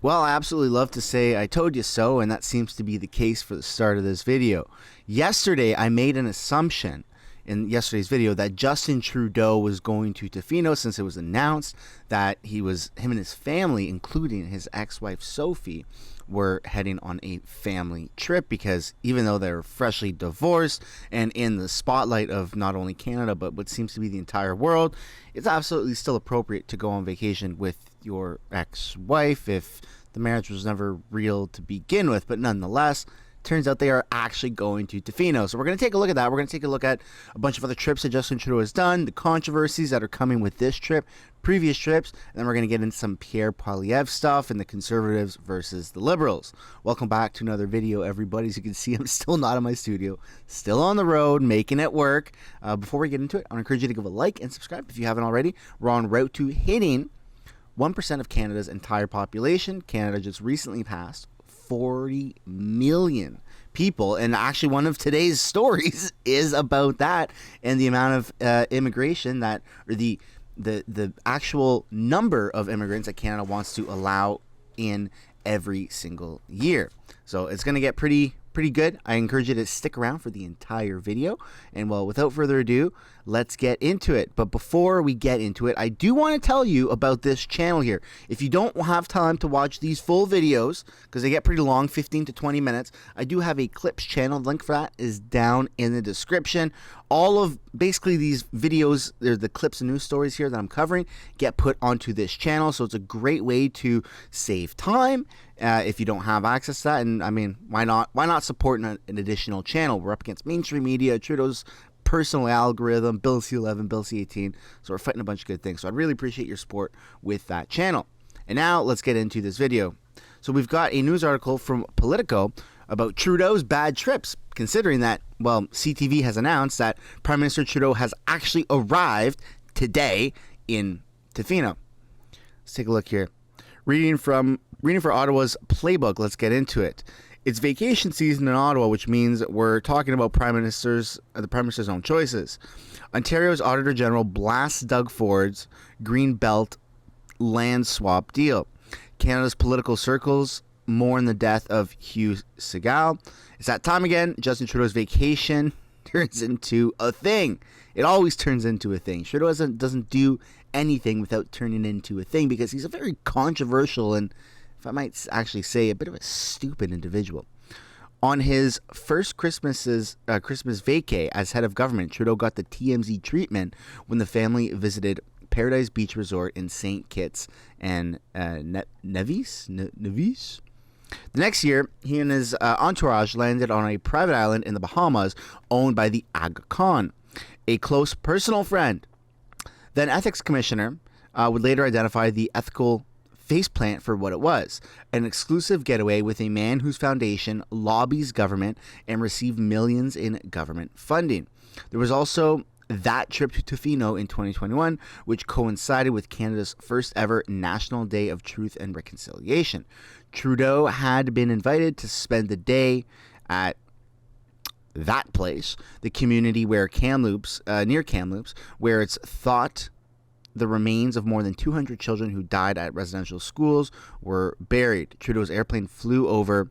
Well, I absolutely love to say I told you so, and that seems to be the case for the start of this video. Yesterday, I made an assumption in yesterday's video that Justin Trudeau was going to Tofino since it was announced that him and his family, including his ex-wife Sophie, were heading on a family trip, because even though they're freshly divorced and in the spotlight of not only Canada but what seems to be the entire world, it's absolutely still appropriate to go on vacation with your ex-wife if the marriage was never real to begin with. But nonetheless, turns out they are actually going to Tofino. So we're going to take a look at that. We're going to take a look at a bunch of other trips that Justin Trudeau has done, the controversies that are coming with this trip, previous trips, and then we're going to get into some Pierre Poilievre stuff and the Conservatives versus the Liberals. Welcome back to another video, everybody. As you can see, I'm still not in my studio, still on the road, making it work. Before we get into it, I want to encourage you to give a like and subscribe if you haven't already. We're on route to hitting 1% of Canada's entire population. Canada just recently passed 40 million people, and actually one of today's stories is about that and the amount of immigration that, or the actual number of immigrants that Canada wants to allow in every single year. So it's going to get pretty good. I encourage you to stick around for the entire video. And well, without further ado, let's get into it. But before we get into it, I do want to tell you about this channel here. If you don't have time to watch these full videos, because they get pretty long, 15 to 20 minutes, I do have a clips channel. The link for that is down in the description. All of basically these videos, they're the clips and news stories here that I'm covering, get put onto this channel. So it's a great way to save time if you don't have access to that. And I mean, why not support an additional channel? We're up against mainstream media, Trudeau's personal algorithm, Bill C-11, Bill C-18. So we're fighting a bunch of good things. So I'd really appreciate your support with that channel. And now let's get into this video. So we've got a news article from Politico about Trudeau's bad trips, considering that, well, CTV has announced that Prime Minister Trudeau has actually arrived today in Tofino. Let's take a look here. Reading for Ottawa's Playbook, let's get into it. It's vacation season in Ottawa, which means we're talking about the Prime Minister's own choices. Ontario's Auditor General blasts Doug Ford's Green Belt land swap deal. Canada's political circles mourn the death of Hugh Segal. It's that time again. Justin Trudeau's vacation turns into a thing. It always turns into a thing. Trudeau doesn't do anything without turning into a thing, because he's a very controversial and, if I might actually say, a bit of a stupid individual. On his first Christmas vacay as head of government, Trudeau got the TMZ treatment when the family visited Paradise Beach Resort in St. Kitts and Nevis. The next year, he and his entourage landed on a private island in the Bahamas owned by the Aga Khan, a close personal friend. Then ethics commissioner would later identify the ethical faceplant for what it was: an exclusive getaway with a man whose foundation lobbies government and received millions in government funding. There was also that trip to Tofino in 2021, which coincided with Canada's first ever National Day of Truth and Reconciliation. Trudeau had been invited to spend the day at that place, the community where near Kamloops, where it's thought the remains of more than 200 children who died at residential schools were buried. Trudeau's airplane flew over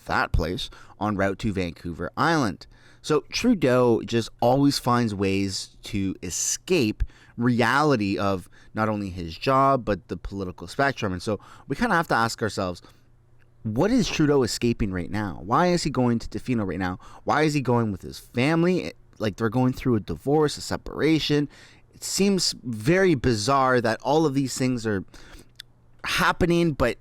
that place en route to Vancouver Island. So Trudeau just always finds ways to escape reality of not only his job, but the political spectrum. And so we kind of have to ask ourselves, what is Trudeau escaping right now? Why is he going to Tofino right now? Why is he going with his family? Like, they're going through a divorce, a separation. It seems very bizarre that all of these things are happening, but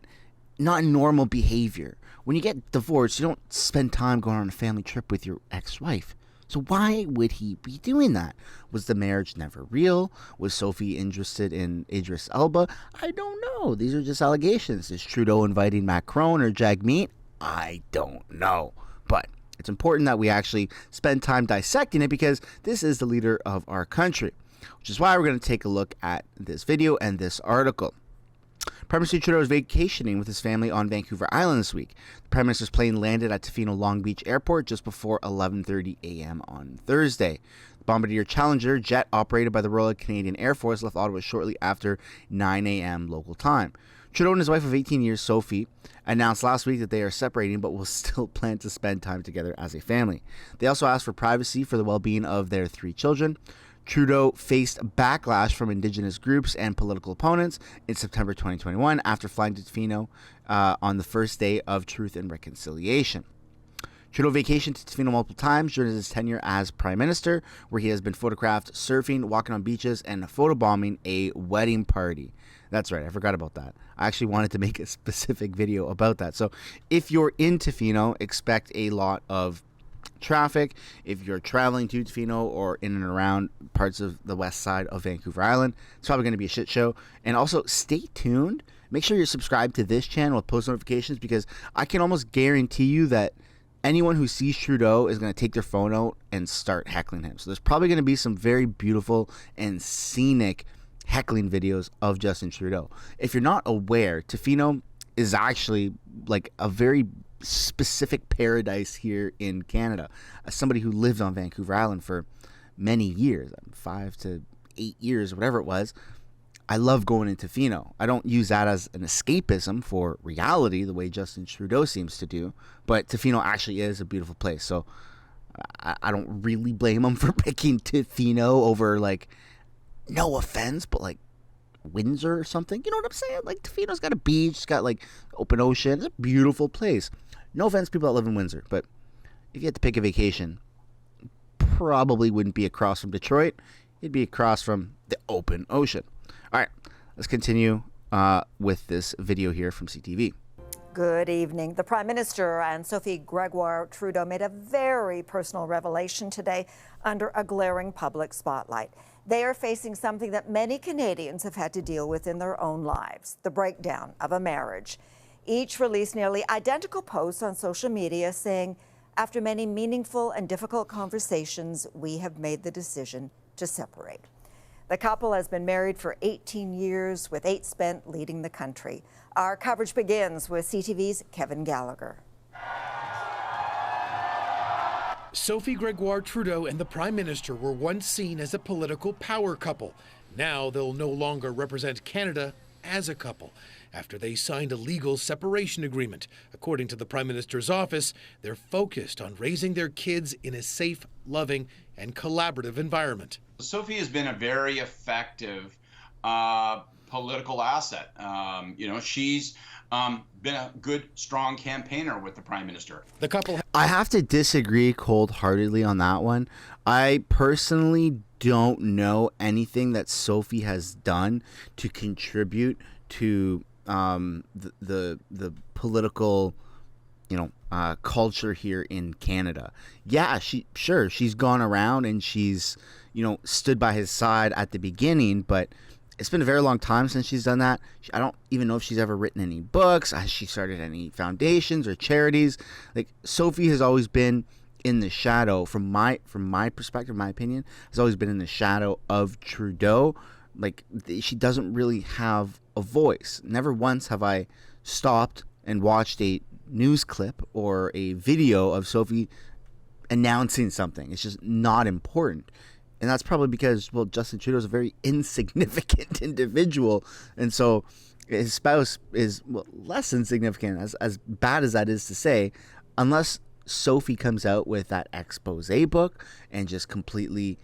not normal behavior. When you get divorced, you don't spend time going on a family trip with your ex-wife. So why would he be doing that? Was the marriage never real? Was Sophie interested in Idris Elba? I don't know. These are just allegations. Is Trudeau inviting Macron or Jagmeet? I don't know. But it's important that we actually spend time dissecting it, because this is the leader of our country, which is why we're going to take a look at this video and this article. Prime Minister Trudeau is vacationing with his family on Vancouver Island this week. The Prime Minister's plane landed at Tofino Long Beach Airport just before 11:30 a.m. on Thursday. The Bombardier Challenger jet operated by the Royal Canadian Air Force left Ottawa shortly after 9 a.m. local time. Trudeau and his wife of 18 years, Sophie, announced last week that they are separating but will still plan to spend time together as a family. They also asked for privacy for the well-being of their 3 children. Trudeau faced backlash from Indigenous groups and political opponents in September 2021 after flying to Tofino on the first day of Truth and Reconciliation. Trudeau vacationed to Tofino multiple times during his tenure as Prime Minister, where he has been photographed surfing, walking on beaches, and photobombing a wedding party. That's right, I forgot about that. I actually wanted to make a specific video about that. So if you're in Tofino, expect a lot of traffic. If you're traveling to Tofino or in and around parts of the west side of Vancouver Island, it's probably going to be a shit show. And also, stay tuned. Make sure you're subscribed to this channel with post notifications, because I can almost guarantee you that anyone who sees Trudeau is going to take their phone out and start heckling him. So there's probably going to be some very beautiful and scenic heckling videos of Justin Trudeau. If you're not aware, Tofino is actually like a very specific paradise here in Canada. As somebody who lived on Vancouver Island for many years, 5 to 8 years, whatever it was, I love going into Tofino. I don't use that as an escapism for reality the way Justin Trudeau seems to do, but Tofino actually is a beautiful place. So I don't really blame him for picking Tofino over, like, no offense, but like Windsor or something. You know what I'm saying? Like, Tofino's got a beach, it's got like open ocean. It's a beautiful place. No offense, people that live in Windsor, but if you had to pick a vacation, probably wouldn't be across from Detroit. It'd be across from the open ocean. All right, let's continue with this video here from CTV. Good evening. The Prime Minister and Sophie Gregoire Trudeau made a very personal revelation today under a glaring public spotlight. They are facing something that many Canadians have had to deal with in their own lives, the breakdown of a marriage. Each released nearly identical posts on social media saying, after many meaningful and difficult conversations, we have made the decision to separate. The couple has been married for 18 years, with 8 spent leading the country. Our coverage begins with CTV's Kevin Gallagher. Sophie Gregoire Trudeau and the Prime Minister were once seen as a political power couple. Now they'll no longer represent Canada as a couple after they signed a legal separation agreement. According to the Prime Minister's office, they're focused on raising their kids in a safe, loving, and collaborative environment. Sophie has been a very effective political asset. She's been a good, strong campaigner with the Prime Minister. The couple. I have to disagree cold-heartedly on that one. I personally don't know anything that Sophie has done to contribute to the political, culture here in Canada. Yeah, she's gone around and she's, stood by his side at the beginning, but it's been a very long time since she's done that. I don't even know if she's ever written any books. Has she started any foundations or charities? Like, Sophie has always been in the shadow, from my perspective, my opinion, has always been in the shadow of Trudeau. Like, she doesn't really have a voice. Never once have I stopped and watched a news clip or a video of Sophie announcing something. It's just not important. And that's probably because, well, Justin Trudeau is a very insignificant individual. And so his spouse is, well, less insignificant, as bad as that is to say, unless Sophie comes out with that expose book and just completely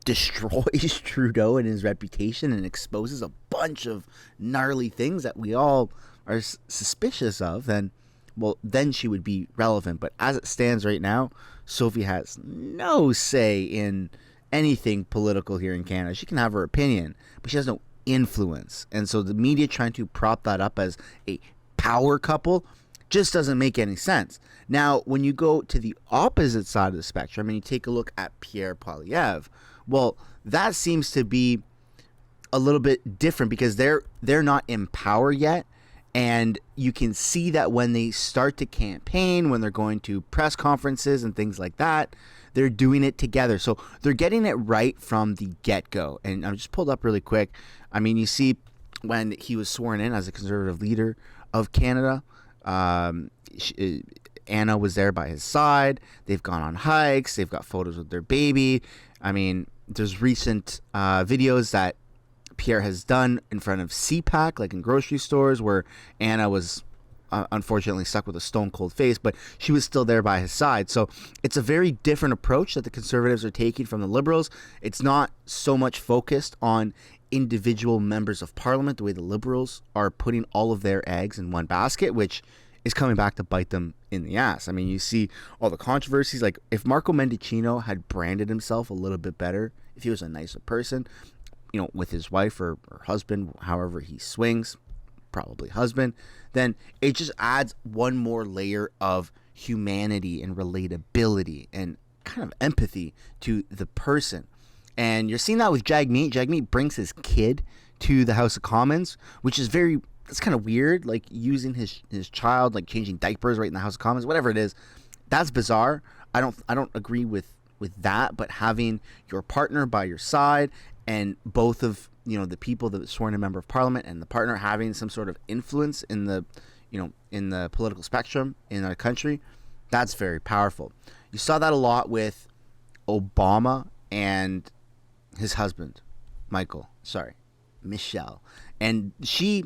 destroys Trudeau and his reputation and exposes a bunch of gnarly things that we all are suspicious of, then she would be relevant. But as it stands right now, Sophie has no say in anything political here in Canada. She can have her opinion, but she has no influence. And so the media trying to prop that up as a power couple just doesn't make any sense. Now, when you go to the opposite side of the spectrum and you take a look at Pierre Poilievre, well, that seems to be a little bit different because they're not in power yet. And you can see that when they start to campaign, when they're going to press conferences and things like that, they're doing it together. So they're getting it right from the get-go. And I just pulled up really quick. I mean, you see when he was sworn in as a Conservative leader of Canada, Anna was there by his side. They've gone on hikes. They've got photos with their baby. I mean, there's recent videos that Pierre has done in front of CPAC, like in grocery stores, where Anna was unfortunately stuck with a stone cold face, but she was still there by his side. So it's a very different approach that the Conservatives are taking from the Liberals. It's not so much focused on individual members of Parliament, the way the Liberals are putting all of their eggs in one basket, which is coming back to bite them in the ass. I mean, you see all the controversies. Like, if Marco Mendicino had branded himself a little bit better, if he was a nicer person, you know, with his wife or husband, however he swings, probably husband, then it just adds one more layer of humanity and relatability and kind of empathy to the person. And you're seeing that with Jagmeet. Jagmeet brings his kid to the House of Commons, which is that's kind of weird, like using his child, like changing diapers right in the House of Commons, whatever it is. That's bizarre. I don't agree with that, but having your partner by your side and both of, you know, the people that sworn a member of Parliament and the partner having some sort of influence in the, you know, in the political spectrum in our country, that's very powerful. You saw that a lot with Obama and his husband, Michelle, and he,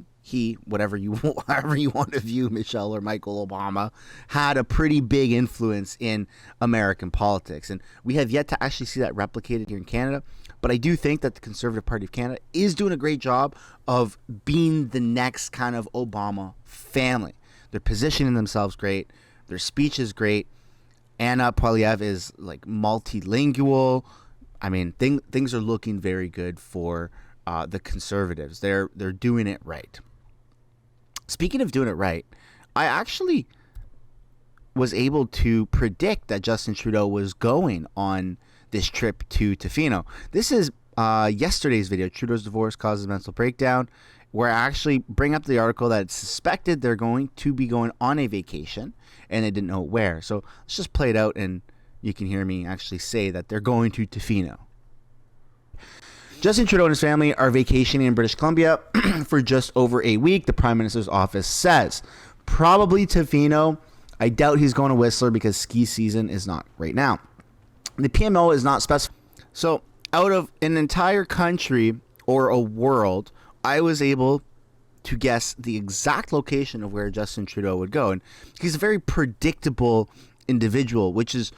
however you want to view Michelle or Michael Obama, had a pretty big influence in American politics. And we have yet to actually see that replicated here in Canada. But I do think that the Conservative Party of Canada is doing a great job of being the next kind of Obama family. They're positioning themselves great. Their speech is great. Anna Poilievre is like multilingual. I mean, things are looking very good for the Conservatives. They're doing it right. Speaking of doing it right, I actually was able to predict that Justin Trudeau was going on this trip to Tofino. This is yesterday's video, Trudeau's divorce causes mental breakdown, where I actually bring up the article that it's suspected they're going to be going on a vacation and they didn't know where. So let's just play it out and you can hear me actually say that they're going to Tofino. Justin Trudeau and his family are vacationing in British Columbia for just over a week, the Prime Minister's office says. Probably Tofino. I doubt he's going to Whistler because ski season is not right now. The PMO is not specified. So out of an entire country or a world, I was able to guess the exact location of where Justin Trudeau would go. And he's a very predictable individual, which is,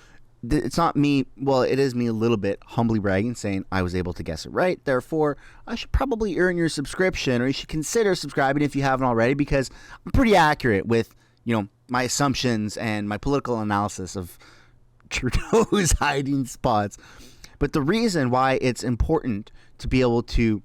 it's not me, well, it is me a little bit humbly bragging, saying I was able to guess it right. Therefore, I should probably earn your subscription, or you should consider subscribing if you haven't already, because I'm pretty accurate with, you know, my assumptions and my political analysis of Trudeau's hiding spots. But the reason why it's important to be able to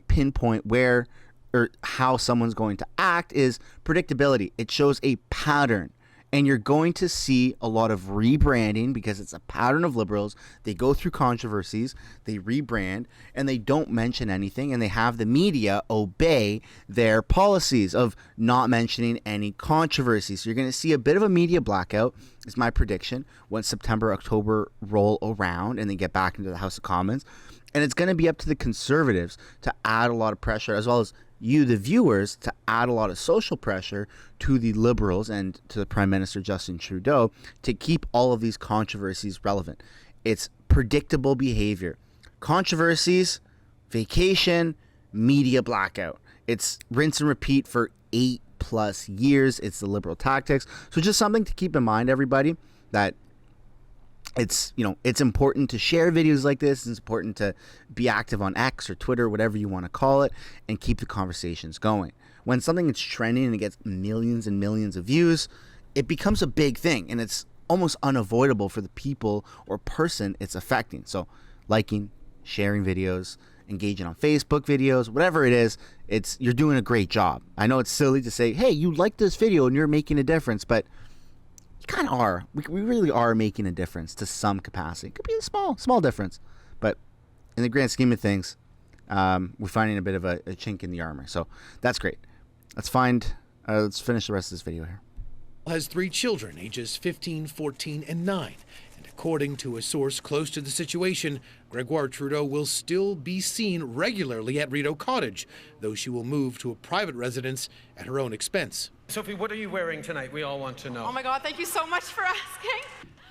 pinpoint where or how someone's going to act is predictability. It shows a pattern. And you're going to see a lot of rebranding because it's a pattern of Liberals. They go through controversies, they rebrand, and they don't mention anything, and they have the media obey their policies of not mentioning any controversies. So you're going to see a bit of a media blackout, is my prediction, once September, October roll around and they get back into the House of Commons. And it's going to be up to the Conservatives to add a lot of pressure, as well as you, the viewers, to add a lot of social pressure to the Liberals and to the Prime Minister Justin Trudeau to keep all of these controversies relevant. It's predictable behavior. Controversies, vacation, media blackout. It's rinse and repeat for 8+ years. It's the Liberal tactics. So just something to keep in mind, everybody, that it's, you know, it's important to share videos like this. It's important to be active on X or Twitter, whatever you want to call it, and keep the conversations going. When something is trending and it gets millions and millions of views, it becomes a big thing, and it's almost unavoidable for the people or person it's affecting. So liking, sharing videos, engaging on Facebook videos, whatever it is, you're doing a great job. I know it's silly to say, hey, you like this video and you're making a difference, but you kind of are. We really are making a difference to some capacity. It could be a small difference, but in the grand scheme of things, we're finding a bit of a chink in the armor. So that's great. Let's finish the rest of this video here. Has 3 children, ages 15, 14, and 9. And according to a source close to the situation, Gregoire Trudeau will still be seen regularly at Rideau Cottage, though she will move to a private residence at her own expense. Sophie, what are you wearing tonight? We all want to know. Oh my God, thank you so much for asking.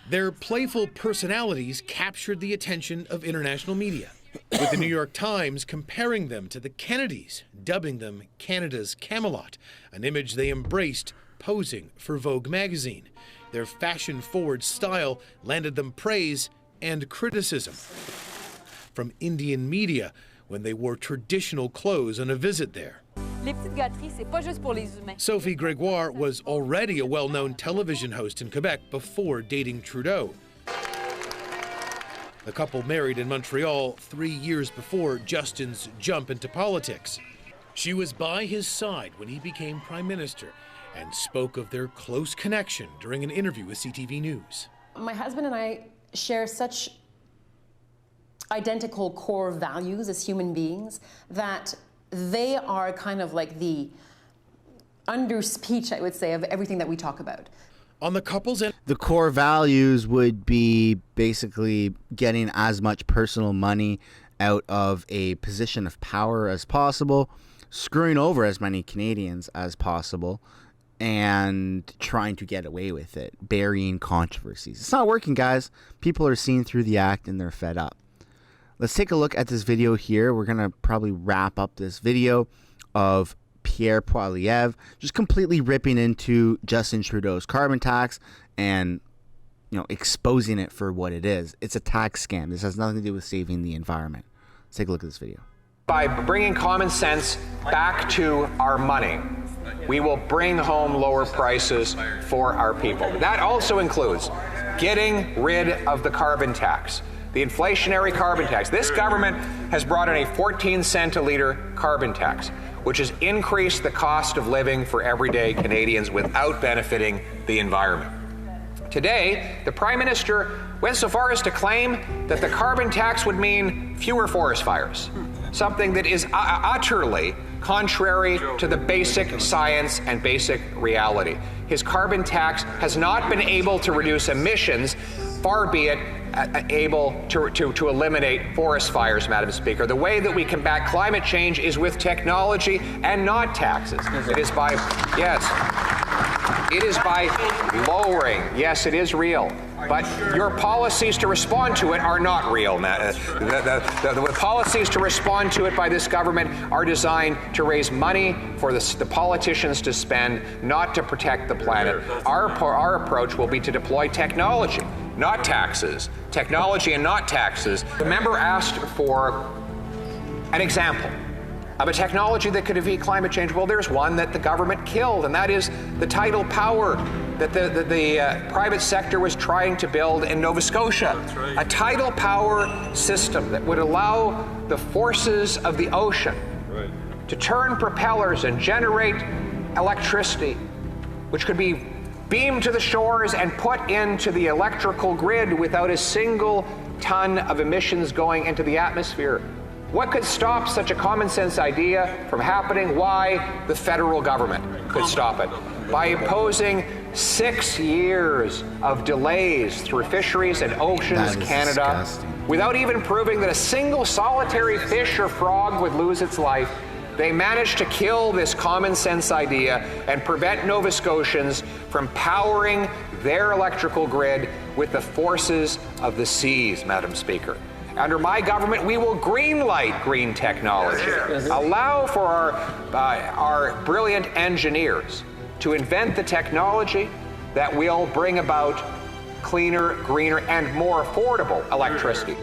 Their playful personalities captured the attention of international media. with the New York Times comparing them to the Kennedys, dubbing them Canada's Camelot, an image they embraced posing for Vogue magazine. Their fashion-forward style landed them praise and criticism from Indian media when they wore traditional clothes on a visit there. Sophie Gregoire was already a well-known television host in Quebec before dating Trudeau. The couple married in Montreal 3 years before Justin's jump into politics. She was by his side when he became Prime Minister and spoke of their close connection during an interview with CTV News. My husband and I share such identical core values as human beings that they are kind of like the under-speech, I would say, of everything that we talk about. On the couple's end, the core values would be basically getting as much personal money out of a position of power as possible, screwing over as many Canadians as possible, and trying to get away with it, burying controversies. It's not working, guys. People are seeing through the act and they're fed up. Let's take a look at this video here. We're going to probably wrap up this video of Pierre Poilievre just completely ripping into Justin Trudeau's carbon tax and, exposing it for what it is. It's a tax scam. This has nothing to do with saving the environment. Let's take a look at this video. By bringing common sense back to our money, we will bring home lower prices for our people. That also includes getting rid of the carbon tax, the inflationary carbon tax. This government has brought in a 14-cent a litre carbon tax, which has increased the cost of living for everyday Canadians without benefiting the environment. Today, the Prime Minister went so far as to claim that the carbon tax would mean fewer forest fires, something that is utterly contrary to the basic science and basic reality. His carbon tax has not been able to reduce emissions, far be it able to eliminate forest fires, Madam Speaker. The way that we combat climate change is with technology and not taxes. It is by, it is by lowering. Yes, it is real. But your policies to respond to it are not real. The policies to respond to it by this government are designed to raise money for the politicians to spend, not to protect the planet. Our approach will be to deploy technology, not taxes. Technology and not taxes. The member asked for an example of a technology that could defeat climate change. Well, there's one that the government killed, and that is the tidal power that the private sector was trying to build in Nova Scotia. That's right. A tidal power system that would allow the forces of the ocean to turn propellers and generate electricity, which could be beamed to the shores and put into the electrical grid without a single ton of emissions going into the atmosphere. What could stop such a common sense idea from happening? Why? The federal government could stop it. By imposing 6 years of delays through Fisheries and Oceans Canada, without even proving that a single solitary fish or frog would lose its life, they managed to kill this common sense idea and prevent Nova Scotians from powering their electrical grid with the forces of the seas, Madam Speaker. Under my government, we will greenlight green technology, allow for our brilliant engineers to invent the technology that will bring about cleaner, greener, and more affordable electricity.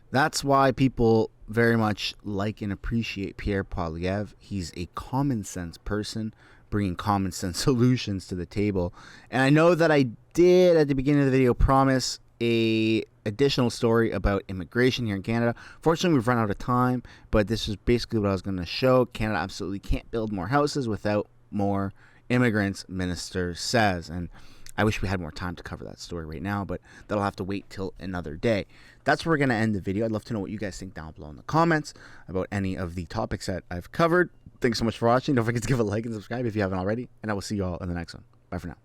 That's why people very much like and appreciate Pierre Poilievre. He's a common sense person, bringing common sense solutions to the table. And I know that I did at the beginning of the video promise a additional story about immigration here in Canada. Fortunately, we've run out of time, but this is basically what I was going to show. Canada absolutely can't build more houses without more immigrants, minister says. And I wish we had more time to cover that story right now, but that'll have to wait till another day. That's where we're going to end the video. I'd love to know what you guys think down below in the comments about any of the topics that I've covered. Thanks so much for watching. Don't forget to give a like and subscribe if you haven't already, and I will see you all in the next one. Bye for now.